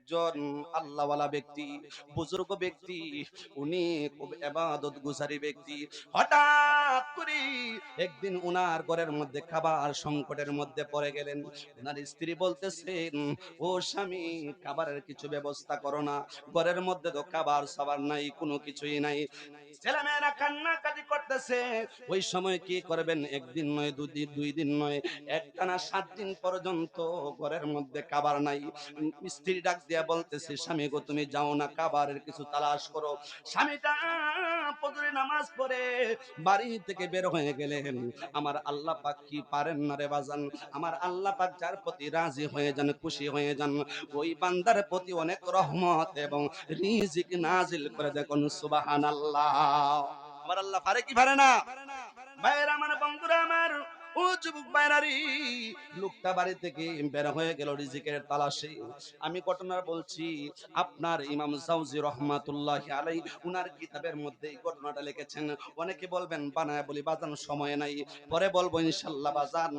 একজন আল্লাহওয়ালা ব্যক্তি, বুজুর্গ ব্যক্তি, উনি খুব ইবাদত গুজারি ব্যক্তি। হঠাৎ করে একদিন উনার ঘরের মধ্যে খাবার সংকটের মধ্যে পড়ে গেলেন। উনার স্ত্রী বলতেছেন, ও স্বামী, খাবারের কিছু ব্যবস্থা করো না, ঘরের মধ্যে তো খাবার সাবার নাই, কোনো কিছুই নাই। ছেলেমেয়েরা কান্নাকাটি করতেছে। ওই সময় কি করবেন? একদিন নয়, দুই দিন নয়, একটানা 7 দিন পর্যন্ত ঘরের মধ্যে খাবার নাই। স্ত্রী ডাক দিয়া বলতেছে, স্বামী গো, তুমি যাও না, খাবারের কিছু তালাশ করো। স্বামীটা ফজরের নামাজ পড়ে বাড়ি থেকে বের হয়ে গেলেন। আমার আল্লাহ পাক কি পারেন না রে বাজান? আমার আল্লাহ পাক যার প্রতি রাজি হয়ে যান, খুশি হয়ে যান, ওই বান্দার প্রতি অনেক রহমত এবং রিজিক নাজিল করে। দেখুন সুবহানাল্লাহ। আমার আল্লাহ পারে কি পারে না? ভাইরা আমার, বন্ধুরা আমার, ও যুবক ভাইরারি, লোকটা বাড়ি থেকে বের হয়ে গেল রিজিকের তালাশে। আমি ঘটনা বলছি, আপনার ইমাম জাওজি রহমাতুল্লাহি আলাইহি উনার কিতাবের মধ্যে এই ঘটনাটা লিখেছেন। অনেকে বলবেন বানায় বলি, বাজান সময় নাই, পরে বলবো ইনশাআল্লাহ বাজান।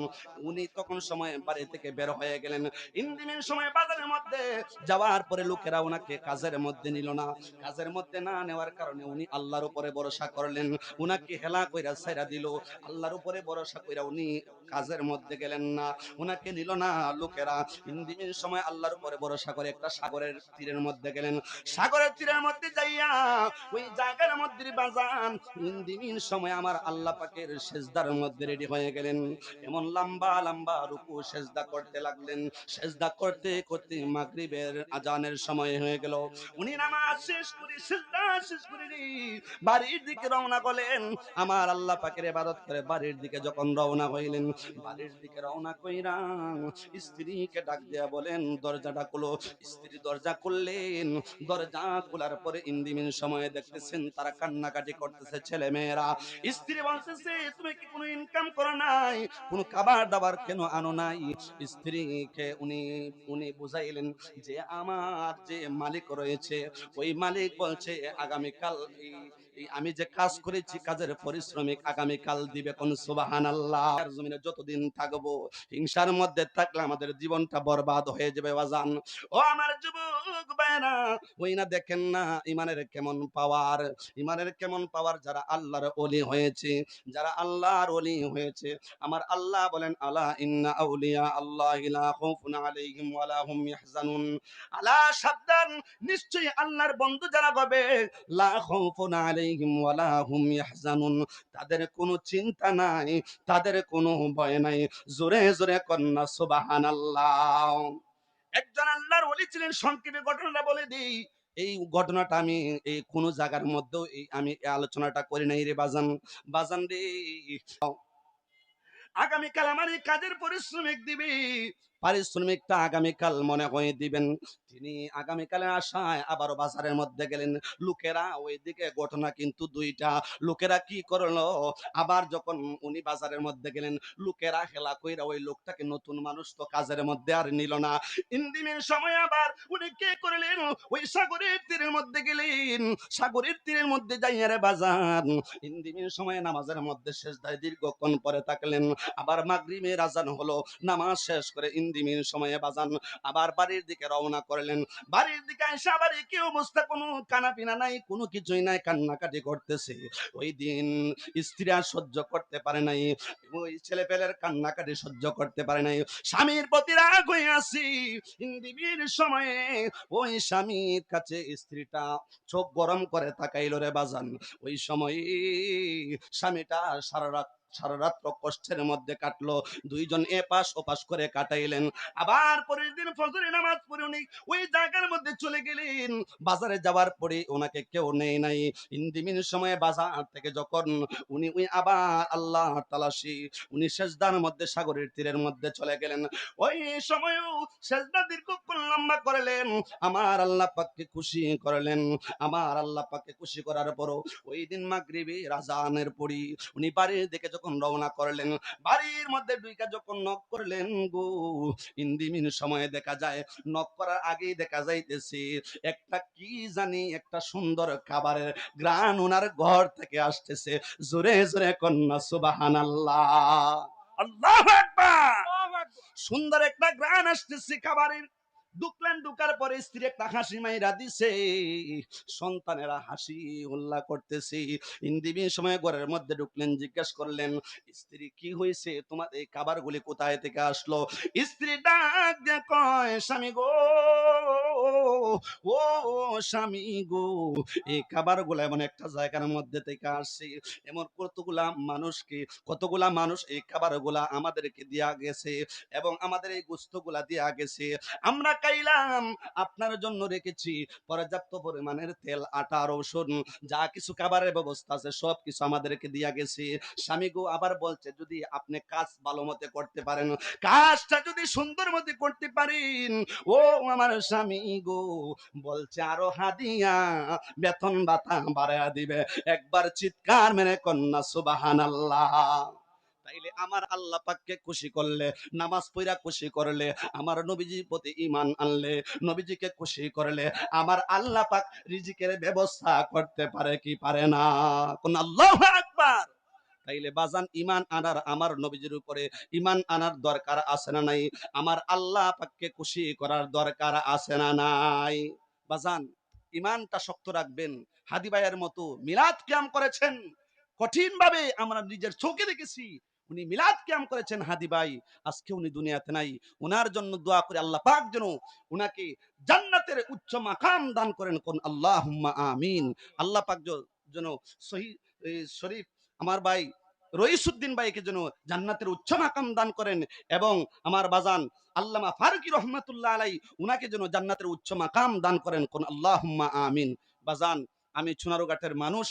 উনি তখন সময় বাড়ি থেকে বের হয়ে গেলেন। ইন্দিমের সময় বাজারের মধ্যে যাওয়ার পরে লোকেরা ওনাকে কাজের মধ্যে নিল না। কাজের মধ্যে না নেওয়ার কারণে উনি আল্লাহর উপরে ভরসা করলেন। উনাকে হেলা কইরা ছাইরা দিল। আল্লাহর উপরে ভরসা কইরা উনি কাজের মধ্যে গেলেন না, উনাকে নিল না লোকেরা। ইন্দিমের সময় আল্লাহর উপরে ভরসা করে একটা সাগরের তীরের মধ্যে গেলেন। সাগরের তীরের মধ্যে যাইয়া ওই জায়গার মধ্যে বাজান ইন্দিমের সময় আমার আল্লাহ পাকের সেজদার মধ্যে রেডি হয়ে গেলেন। এমন লম্বা লম্বা রুকু সেজদা করতে লাগলেন। সেজদা করতে করতে মাগরিবের আজানের সময় হয়ে গেল। উনি নামাজ শেষ করে, সেজদা শেষ করে বাড়ির দিকে রওনা করলেন। আমার আল্লাহ পাকের ইবাদত করে বাড়ির দিকে যখন রওনা হইলেন, বাড়ির দিকে রওনা কইরা স্ত্রীকে ডাক দেয়া বলেন, দরজাটা খুলো। স্ত্রী দরজা খুললেন। দরজা খোলার পরে ইন্দিমিন সময়ে দেখতেছেন তারা কান্নাকাটি করতেছে, ছেলে মেয়েরা। স্ত্রী বলতেছে, তুমি কি কোনো ইনকাম করো নাই? কোনো খাবার দাবার কেন আনো নাই? স্ত্রীকে উনি উনি বুঝাইলেন যে আমার যে মালিক রয়েছে, ওই মালিক বলছে আগামীকাল আমি যে কাজ করেছি, কাজের পারিশ্রমিক আগামীকাল দিবে। কোন সুবহানাল্লাহ। আর জমিনে যতদিন থাকবো, হিংসার মধ্যে থাকলে আমাদের জীবনটা বরবাদ হয়ে যাবে বাজান। ও আমার যুবক ভাইরা, ওই না দেখেন না ইমানের কেমন পাওয়ার, ইমানের কেমন পাওয়ার। যারা আল্লাহর ওলি হয়েছে, যারা আল্লাহর ওলি হয়েছে, আমার আল্লাহ বলেন, আলা ইন্না আউলিয়া আল্লাহি লা খাউফুন আলাইহিম ওয়া লা হুম ইয়াহজানুন। আলা, সাবধান, নিশ্চয়ই আল্লাহর বন্ধু যারা হবে, লা খাউফুন আলাইহিম ওয়া লা হুম ইয়াহজানুন, তাদের কোনো চিন্তা নাই, তাদের কোনো ভয় নাই। জোরে জোরে কন্না সুবহানাল্লাহ। একজন আল্লাহর ওলি ছিলেন। সংক্ষেপে ঘটনাটা বলে দিই। এই ঘটনাটা আমি এই কোন জায়গার মধ্যেও আমি এই আলোচনাটা করি নাই রে বাজান। বাজান রে, আগামীকাল আমার এই কাজের পারিশ্রমিক দিবি। পারিশ্রমিকটা আগামীকাল মনে হয় দিবেন। তিনি আগামীকালের আশায় আবারও বাজারের মধ্যে গেলেন। লোকেরা ওইদিকে ঘটনা কিন্তু দুইটা। লোকেরা কি করলো, আবার যখন উনি বাজারের মধ্যে গেলেন, লোকেরা হেলা কইরা ওই লোকটাকে, নতুন মানুষ তো কাজের মধ্যে আর নিল না। ইন্দিমের সময় আবার উনি কে করলেন, ওই সাগরের তীরের মধ্যে গেলেন। সাগরের তীরের মধ্যে যাইয়া রে বাজার ইন্দিমের সময় নামাজের মধ্যে সেজদায় দীর্ঘক্ষণ পরে থাকলেন। আবার মাগরিবের আজান হলো। নামাজ শেষ করে ইন্দিমের সময়ে বাজান আবার বাড়ির দিকে রওনা করলেন। বাড়ির দিকে এসে আবার কি অবস্থা, কোনো খানাপিনা নাই, কোনো কিছুই নাই, কান্নাকাটি করতেছে। ওই দিন স্ত্রী আর সহ্য করতে পারে নাই, ওই ছেলে পেলের কান্নাকাটি সহ্য করতে পারে নাই। স্বামীর প্রতি রাগ হয়ে আসি ইন্দিমের সময়ে। ওই স্বামীর কাছে স্ত্রীটা চোখ গরম করে তাকাইল রে বাজান। ওই সময় স্বামীটা সারা রাত্র কষ্টের মধ্যে কাটলো। দুইজন এপাশ ওপাশ করে কাটাইলেন। আবার পরের দিন ফজরের নামাজ পড়ে উনি ওই জায়গার মধ্যে চলে গেলেন। বাজারে যাওয়ার পরে ওনাকে কেউ নেয় নাই। ইন্দিমিন সময়ে বাজার থেকে যখন উনি আবার আল্লাহ তালাশি, উনি সেজদার মধ্যে সাগরের তীরের মধ্যে চলে গেলেন। ওই সময়ও সেজদা দীর্ঘক্ষণ লম্বা করলেন। আমার আল্লাহ পাককে খুশি করলেন। আমার আল্লাহ পাককে খুশি করার পরও ওই দিন মাগরিবের আযানের পরই উনি বাড়ির দিকে যখন রওনা করলেন, বাড়ির মধ্যে ঢুইকা যখন নক করলেন গো, ইন্দিমিন সময়ে দেখা যায়, নক করার আগেই দেখা যাইতেছে একটা কি জানি একটা সুন্দর খাবারের গ্রান ওনার ঘর থেকে আসতেছে। জোরে জোরে কন্যা সুবহানাল্লাহ, আল্লাহু আকবার। সুন্দর একটা গ্রান আসতেছে খাবারের। ঢুকলেন, ঢুকার পরে স্ত্রী একটা হাসি মাইরা দিছে, সন্তানেরা হাসি উল্লাহ করতেছে। ইন্দিবির সময় ঘরের মধ্যে ঢুকলেন, জিজ্ঞেস করলেন, স্ত্রী কি হয়েছে, তোমার এই খাবারগুলি কোথায় থেকে আসলো? স্ত্রী ডাক দিয়ে কয়, স্বামী গো, ও স্বামী গো, এই খাবারগুলো এমন একটা জায়গার মধ্যে থেকে আসছে, এমন কতগুলা মানুষ এই খাবারগুলা আমাদেরকে দিয়া গেছে এবং আমাদের এই গোস্তগুলা দিয়া গেছে, আমরা খাইলাম, আপনার জন্য রেখেছি পর্যাপ্ত পরিমাণের তেল, আটা, রসুন, যা কিছু খাবারের ব্যবস্থা আছে সব কিছু আমাদেরকে দিয়া গেছে। স্বামী গো আবার বলছে, যদি আপনি কাজ ভালো মতে করতে পারেন, কাজটা যদি সুন্দর মতে করতে পারেন, ও আমার স্বামী গো, বলছে আরো হাদিয়া বেতন ভাতা বাড়ায়া দিবে। একবার চিৎকার মেরে কন্যা সুবহানাল্লাহ। তাইলে আমার আল্লাহ পাককে খুশি করলে, নামাজ পড়া খুশি করলে, আমার নবীজির প্রতি ঈমান আনলে, নবীজিকে খুশি করলে, আমার আল্লাহ পাক রিজিকের ব্যবস্থা করতে পারে কি পারে না? কোন আল্লাহু আকবার। তাইলে বাজান, ঈমান আনার, আমার নবীজির উপরে ঈমান আনার দরকার আছে না নাই? আমার আল্লাহ পাককে খুশি করার দরকার আছে না নাই? বাজান, ঈমানটা শক্ত রাখবেন। হাদি ভাইয়ের মতো মিলাদ কিয়াম করেছেন, কঠিন ভাবে আমরা নিজের চোখে দেখেছি, উনি মিলাদ কিয়াম করেছেন হাদি ভাই, আজকে উনি দুনিয়াতে নাই। উনার জন্য দোয়া করে আল্লাহ পাক যেন উনাকে জান্নাতের উচ্চ মাকাম দান করেন, কোন আল্লাহুম্মা আমিন। আল্লাহ পাক যেন সহি শরীফ আমার ভাই রইসুদ্দিন ভাইকে যেন জান্নাতের উচ্চ মাকাম দান করেন, এবং আমার বাজান আল্লামা ফারুকী রহমাতুল্লাহ আলাই, উনাকে যেন জান্নাতের উচ্চ মাকাম দান করেন, কোন আল্লাহুম্মা আমিন। বাজান, আমি চুনারুঘাটের মানুষ,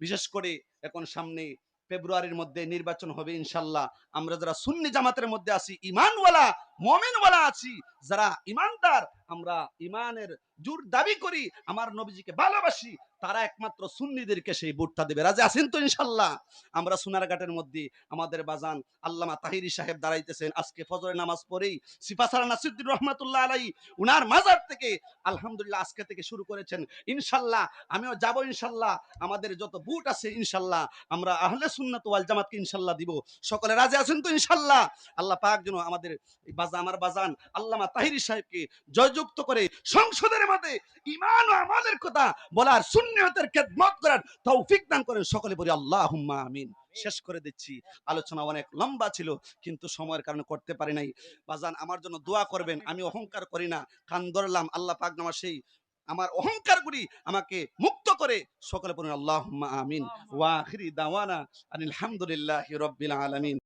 বিশেষ করে এখন সামনে ফেব্রুয়ারির মধ্যে নির্বাচন হবে ইনশাল্লাহ। আমরা যারা সুন্নি জামাতের মধ্যে আছি, ইমানওয়ালা মুমিনওয়ালা আছি, যারা ইমানদার, আমরা ইমানের জোর দাবি করি, আমার নবীজিকে ভালোবাসি, তারা একমাত্র সুন্নিদেরকে সেই ভোটটা দেবে। রাজি আছেন তো ইনশাল্লাহ? আমরা সোনারঘাটের মধ্যে আমাদের বাজান আল্লামা তাহিরি সাহেব দাঁড়াইতেছেন, আজকে ফজরের নামাজ পড়েই সিফাসারা নাসিরুদ্দিন রহমাতুল্লাহ আলাই উনার মাজার থেকে আলহামদুলিল্লাহ আজকে থেকে শুরু করেছেন। ইনশাল্লাহ আমিও যাব, ইনশাল্লাহ আমাদের যত বুট আছে ইনশাল্লাহ আমরা আহলে সুন্নাত ওয়াল জামাতকে ইনশাল্লাহ দিব। সকলে রাজি আছেন তো ইনশাল্লাহ? আল্লাহ পাক যেন আমাদের আমার বাজান আল্লামা তাহিরি সাহেবকে জয়যুক্ত করে সংসদের মধ্যে ঈমান ও আমলের কথা বলার, সুন্নিয়তের খেদমত করার তৌফিক দান করেন। সকলে বলি আল্লাহুম্মা আমিন। শেষ করে দিচ্ছি, আলোচনা অনেক লম্বা ছিল কিন্তু সময়ের কারণে করতে পারি নাই। বাজান আমার জন্য দোয়া করবেন, আমি অহংকার করি না, কান ধরলাম, আল্লাহ পাক আমার সেই আমার অহংকারগুলি আমাকে মুক্ত করে। সকলে বলুন আল্লাহুম্মা আমিন। ওয়া আখিরি দাওয়ানা আনিল হামদুলিল্লাহি রাব্বিল আলামিন।